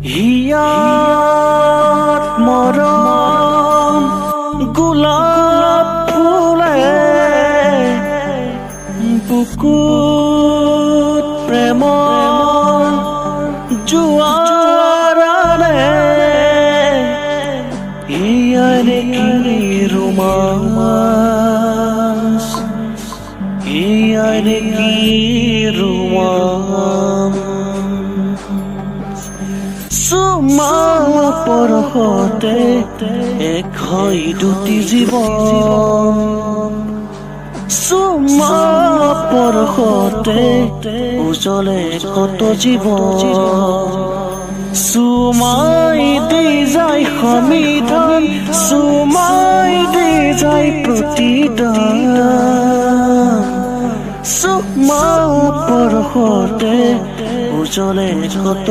হিয়াত মৰম গোলাপ ফুলে বুকুত প্ৰেমৰ জোৱাৰাৰে এয়াই নেকি ৰোমাঞ্চ এয়াই নেকি চুমা পৰশতে এক হয় দুটি জীৱন চুমা পৰশতে উজলে কত জীৱন চুমাই দি যায় সমিধান চুমাই দি যায় প্ৰতিদান চুমা পৰশতে উজলে কত